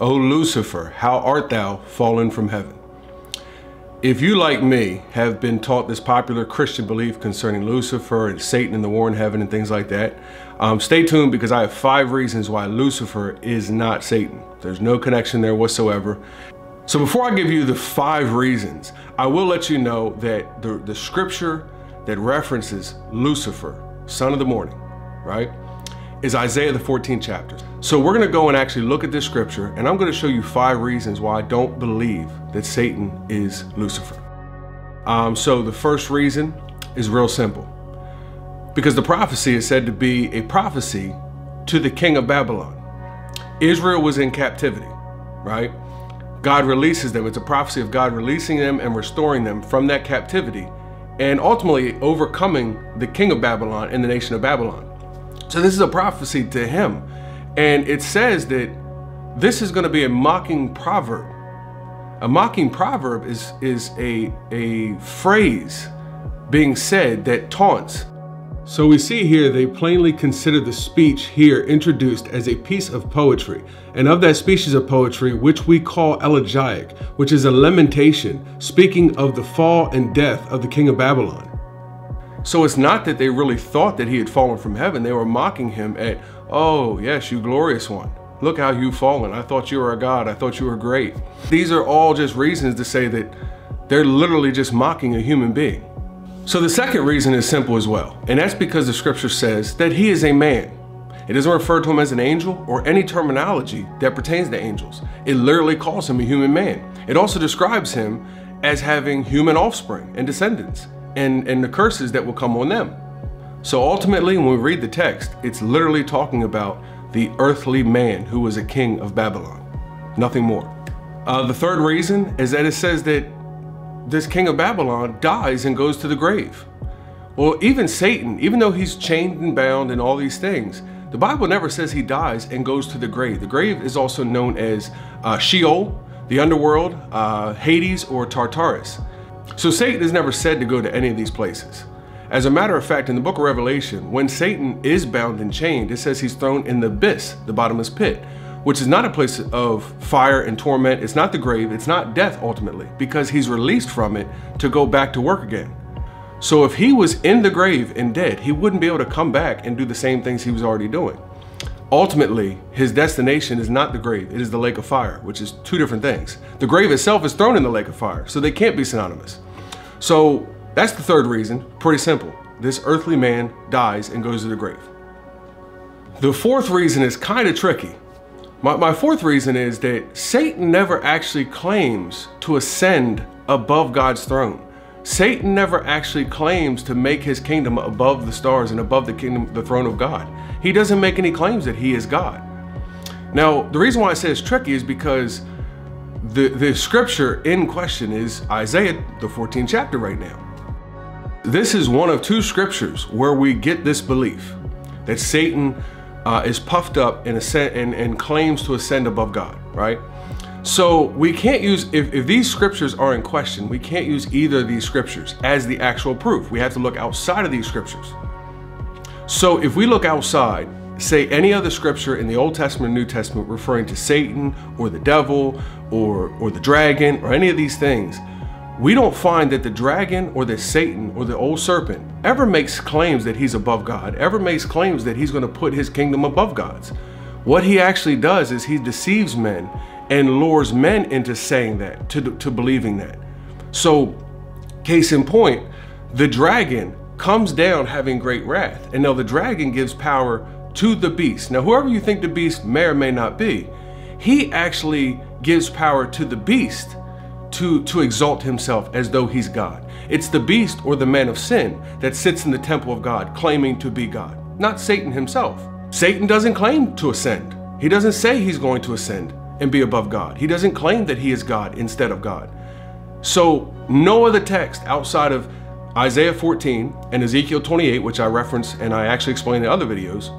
O Lucifer, how art thou fallen from heaven? If you, like me, have been taught this popular Christian belief concerning Lucifer and Satan and the war in heaven and things like that, stay tuned, because I have 5 reasons why Lucifer is not Satan. There's no connection there whatsoever. So before I give you the 5 reasons, I will let you know that the scripture that references Lucifer, son of the morning, right, is Isaiah the 14th chapter. So we're going to go and actually look at this scripture, and I'm going to show you 5 reasons why I don't believe that Satan is Lucifer. So the first reason is real simple. Because the prophecy is said to be a prophecy to the king of Babylon. Israel was in captivity, right? God releases them. It's a prophecy of God releasing them and restoring them from that captivity, and ultimately overcoming the king of Babylon and the nation of Babylon. So this is a prophecy to him. And it says that this is going to be a mocking proverb. A mocking proverb is a phrase being said that taunts. So we see here they plainly consider the speech here introduced as a piece of poetry, and of that species of poetry which we call elegiac, which is a lamentation speaking of the fall and death of the king of Babylon. So it's not that they really thought that he had fallen from heaven. They were mocking him at, oh yes, you glorious one. Look how you've fallen. I thought you were a god. I thought you were great. These are all just reasons to say that they're literally just mocking a human being. So the second reason is simple as well, and that's because the scripture says that he is a man. It doesn't refer to him as an angel or any terminology that pertains to angels. It literally calls him a human man. It also describes him as having human offspring and descendants, and the curses that will come on them. So ultimately, when we read the text, it's literally talking about the earthly man who was a king of Babylon, nothing more. The third reason is that it says that this king of Babylon dies and goes to the grave. Well, even Satan, even though he's chained and bound and all these things, the Bible never says he dies and goes to the grave. The grave is also known as Sheol, the underworld, Hades, or Tartarus. So Satan is never said to go to any of these places. As a matter of fact, in the book of Revelation, when Satan is bound and chained, it says he's thrown in the abyss, the bottomless pit, which is not a place of fire and torment. It's not the grave. It's not death ultimately, because he's released from it to go back to work again. So if he was in the grave and dead, he wouldn't be able to come back and do the same things he was already doing. Ultimately, his destination is not the grave. It is the lake of fire, which is 2 different things. The grave itself is thrown in the lake of fire, so they can't be synonymous. So that's the third reason. Pretty simple. This earthly man dies and goes to the grave. The fourth reason is kind of tricky. My fourth reason is that Satan never actually claims to ascend above God's throne. Satan never actually claims to make his kingdom above the stars and above the throne of God. He doesn't make any claims that he is God. Now, the reason why I say it's tricky is because the scripture in question is Isaiah, the 14th chapter right now. This is one of 2 scriptures where we get this belief that Satan is puffed up and claims to ascend above God, right? So we can't use, if these scriptures are in question, we can't use either of these scriptures as the actual proof. We have to look outside of these scriptures. So if we look outside, say any other scripture in the Old Testament or New Testament referring to Satan or the devil or the dragon or any of these things, we don't find that the dragon or the Satan or the old serpent ever makes claims that he's above God, ever makes claims that he's going to put his kingdom above God's. What he actually does is he deceives men and lures men into saying that, to believing that. So, case in point, the dragon comes down having great wrath. And now the dragon gives power to the beast. Now, whoever you think the beast may or may not be, he actually gives power to the beast to exalt himself as though he's God. It's the beast or the man of sin that sits in the temple of God claiming to be God, not Satan himself. Satan doesn't claim to ascend. He doesn't say he's going to ascend and be above God. He doesn't claim that he is God instead of God. So no other text outside of Isaiah 14 and Ezekiel 28, which I reference and I actually explain in other videos,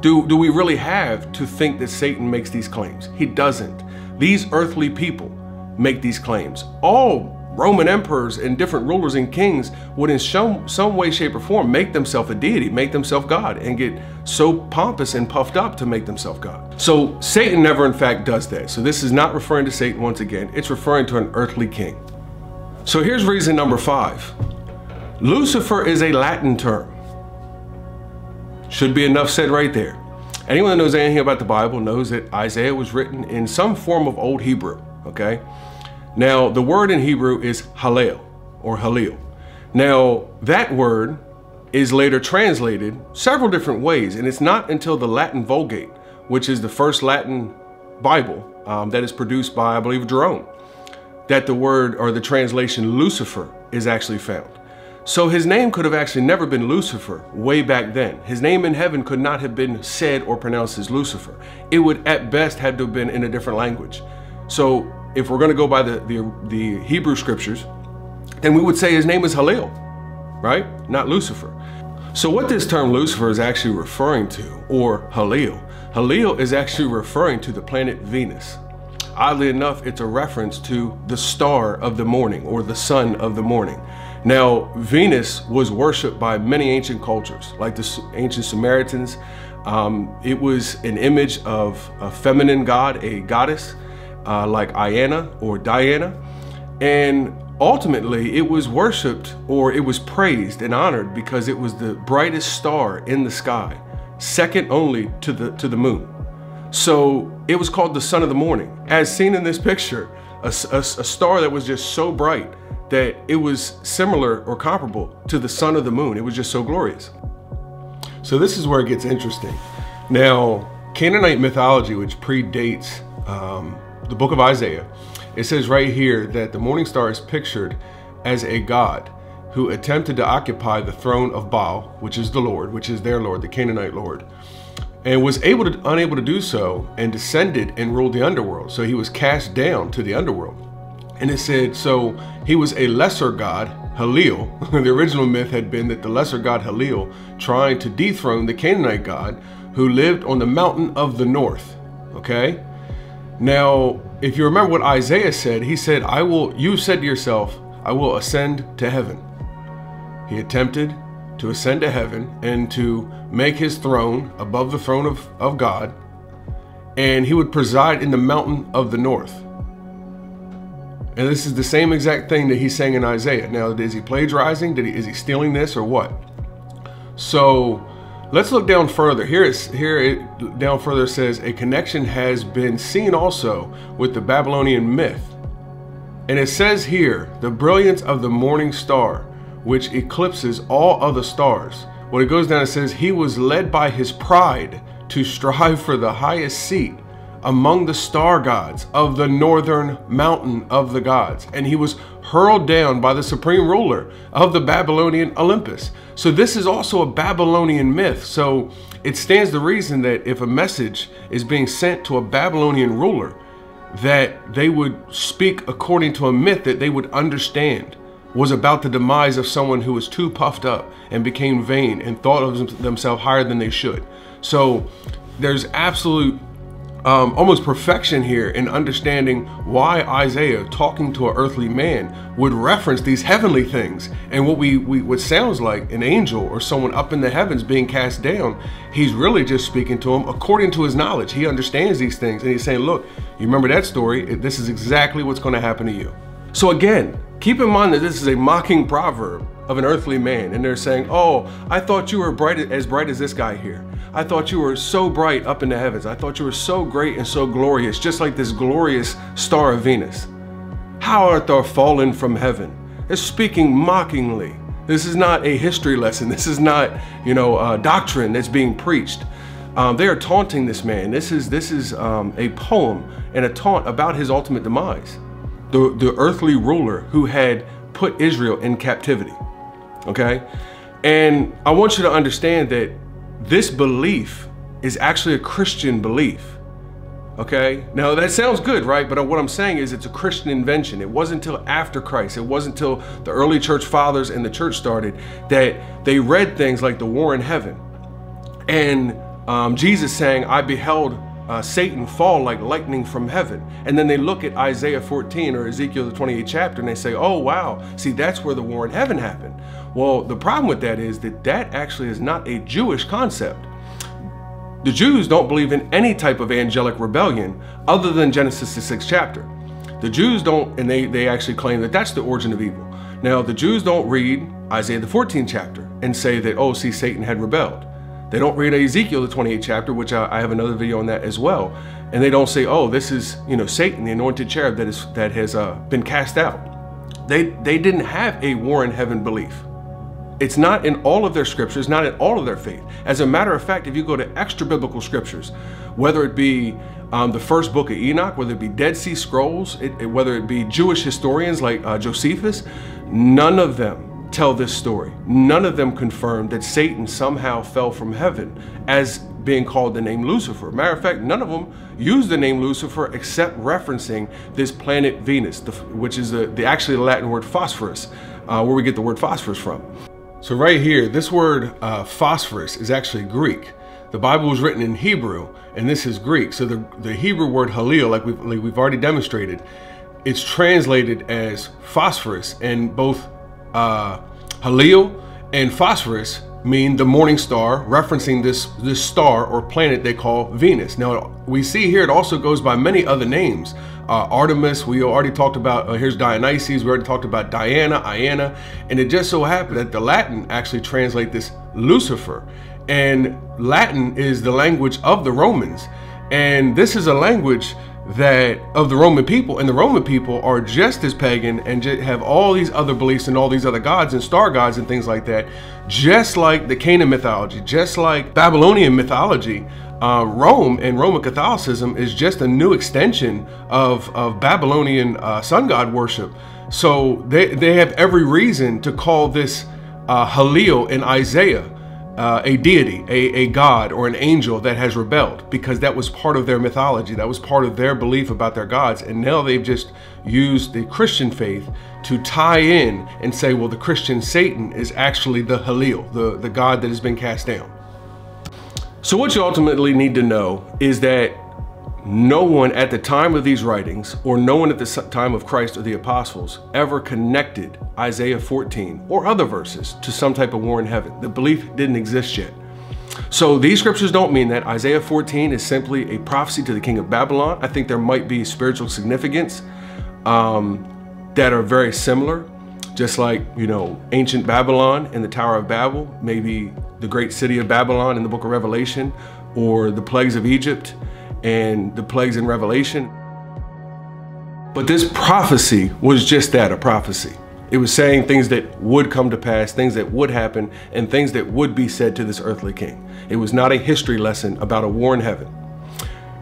do we really have to think that Satan makes these claims. He doesn't. These earthly people make these claims. All Roman emperors and different rulers and kings would in some way, shape, or form make themselves a deity, make themselves God, and get so pompous and puffed up to make themselves God. So Satan never in fact does that. So this is not referring to Satan once again. It's referring to an earthly king. So here's reason number 5. Lucifer is a Latin term. Should be enough said right there. Anyone that knows anything about the Bible knows that Isaiah was written in some form of Old Hebrew, okay? Now, the word in Hebrew is Hallel, or Halil. Now, that word is later translated several different ways, and it's not until the Latin Vulgate, which is the first Latin Bible that is produced by, I believe, Jerome, that the word or the translation Lucifer is actually found. So his name could have actually never been Lucifer way back then. His name in heaven could not have been said or pronounced as Lucifer. It would at best have to have been in a different language. So if we're going to go by the Hebrew scriptures, then we would say his name is Halil, right? Not Lucifer. So what this term Lucifer is actually referring to, or Halil is actually referring to the planet Venus. Oddly enough, it's a reference to the star of the morning, or the sun of the morning. Now, Venus was worshipped by many ancient cultures, like the ancient Samaritans. It was an image of a feminine god, a goddess, like Iana or Diana. And ultimately, it was worshipped, or it was praised and honored because it was the brightest star in the sky, second only to the moon. So it was called the sun of the morning. As seen in this picture, a star that was just so bright that it was similar or comparable to the sun of the moon. It was just so glorious. So this is where it gets interesting. Now, Canaanite mythology, which predates the book of Isaiah, it says right here that the morning star is pictured as a god who attempted to occupy the throne of Baal, which is the Lord, which is their Lord, the Canaanite Lord, and was unable to do so, and descended and ruled the underworld. So he was cast down to the underworld. And it said, so he was a lesser god, Halil. The original myth had been that the lesser god Halil tried to dethrone the Canaanite god who lived on the mountain of the north, okay? Now, if you remember what Isaiah said, he said, you said to yourself, I will ascend to heaven. He attempted to ascend to heaven and to make his throne above the throne of God, and he would preside in the mountain of the north. And this is the same exact thing that he's saying in Isaiah. Now, is he plagiarizing? Is he stealing this or what? So let's look down further. Down further it says, a connection has been seen also with the Babylonian myth. And it says here, the brilliance of the morning star, which eclipses all other stars. When it goes down, it says, he was led by his pride to strive for the highest seat among the star gods of the northern mountain of the gods. And he was hurled down by the supreme ruler of the Babylonian Olympus. So this is also a Babylonian myth. So it stands to reason that if a message is being sent to a Babylonian ruler, that they would speak according to a myth that they would understand was about the demise of someone who was too puffed up and became vain and thought of themselves higher than they should. So there's absolute almost perfection here in understanding why Isaiah, talking to an earthly man, would reference these heavenly things. And what sounds like an angel or someone up in the heavens being cast down, he's really just speaking to him according to his knowledge. He understands these things, and he's saying, look, you remember that story? This is exactly what's going to happen to you. So again, keep in mind that this is a mocking proverb of an earthly man, and they're saying, oh, I thought you were as bright as this guy here. I thought you were so bright up in the heavens. I thought you were so great and so glorious, just like this glorious star of Venus. How art thou fallen from heaven? They're speaking mockingly. This is not a history lesson. This is not, doctrine that's being preached. They are taunting this man. This is a poem and a taunt about his ultimate demise. The earthly ruler who had put Israel in captivity. Okay? And I want you to understand that this belief is actually a Christian belief. Okay? Now that sounds good, right? But what I'm saying is it's a Christian invention. It wasn't until after Christ, it wasn't until the early church fathers and the church started that they read things like the war in heaven. And Jesus saying, I beheld Satan fall like lightning from heaven. And then they look at Isaiah 14 or Ezekiel the 28th chapter and they say, oh wow, see, that's where the war in heaven happened. Well, the problem with that is that that actually is not a Jewish concept. The Jews don't believe in any type of angelic rebellion other than Genesis the 6th chapter. The Jews don't, and they actually claim that that's the origin of evil. Now, the Jews don't read Isaiah the 14th chapter and say that, oh, see, Satan had rebelled. They don't read Ezekiel the 28th chapter, which I have another video on that as well. And they don't say, oh, this is, Satan, the anointed cherub that has been cast out. They didn't have a war in heaven belief. It's not in all of their scriptures, not in all of their faith. As a matter of fact, if you go to extra biblical scriptures, whether it be the first book of Enoch, whether it be Dead Sea Scrolls, whether it be Jewish historians like Josephus, none of them tell this story. None of them confirm that Satan somehow fell from heaven as being called the name Lucifer. Matter of fact, none of them use the name Lucifer except referencing this planet Venus, which is actually the Latin word phosphorus, where we get the word phosphorus from. So right here, this word phosphorus is actually Greek. The Bible was written in Hebrew, and this is Greek. So the Hebrew word halil, like we've already demonstrated, it's translated as phosphorus, and both halil and phosphorus mean the morning star, referencing this star or planet they call Venus. Now we see here it also goes by many other names. Artemis, we already talked about, here's Dionysus, we already talked about Diana, Iana, and it just so happened that the Latin actually translate this Lucifer. And Latin is the language of the Romans. And this is a language that of the Roman people, and the Roman people are just as pagan and have all these other beliefs and all these other gods and star gods and things like that, just like the Canaan mythology, just like Babylonian mythology. Rome and Roman Catholicism is just a new extension of Babylonian sun god worship. So they have every reason to call this Halil in Isaiah a deity, a god or an angel that has rebelled, because that was part of their mythology, that was part of their belief about their gods. And now they've just used the Christian faith to tie in and say, well, the Christian Satan is actually the Halil, the god that has been cast down. So what you ultimately need to know is that no one at the time of these writings, or no one at the time of Christ or the apostles, ever connected Isaiah 14 or other verses to some type of war in heaven. The belief didn't exist yet. So these scriptures don't mean that. Isaiah 14 is simply a prophecy to the king of Babylon. I think there might be spiritual significance that are very similar. Just like, ancient Babylon and the Tower of Babel, maybe the great city of Babylon in the book of Revelation, or the plagues of Egypt and the plagues in Revelation. But this prophecy was just that, a prophecy. It was saying things that would come to pass, things that would happen, and things that would be said to this earthly king. It was not a history lesson about a war in heaven.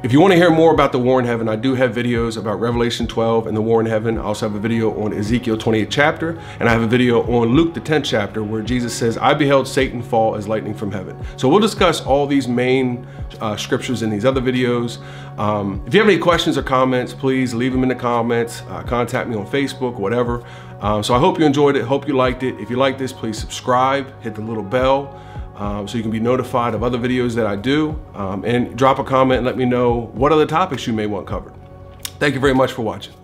If you want to hear more about the war in heaven, I do have videos about Revelation 12 and the war in heaven. I also have a video on Ezekiel 28th chapter, and I have a video on Luke the 10th chapter where Jesus says, I beheld Satan fall as lightning from heaven. So we'll discuss all these main scriptures in these other videos. If you have any questions or comments, please leave them in the comments, contact me on Facebook, whatever. So I hope you enjoyed it, hope you liked it. If you like this, please subscribe, hit the little bell, so you can be notified of other videos that I do, and drop a comment and let me know what other topics you may want covered. Thank you very much for watching.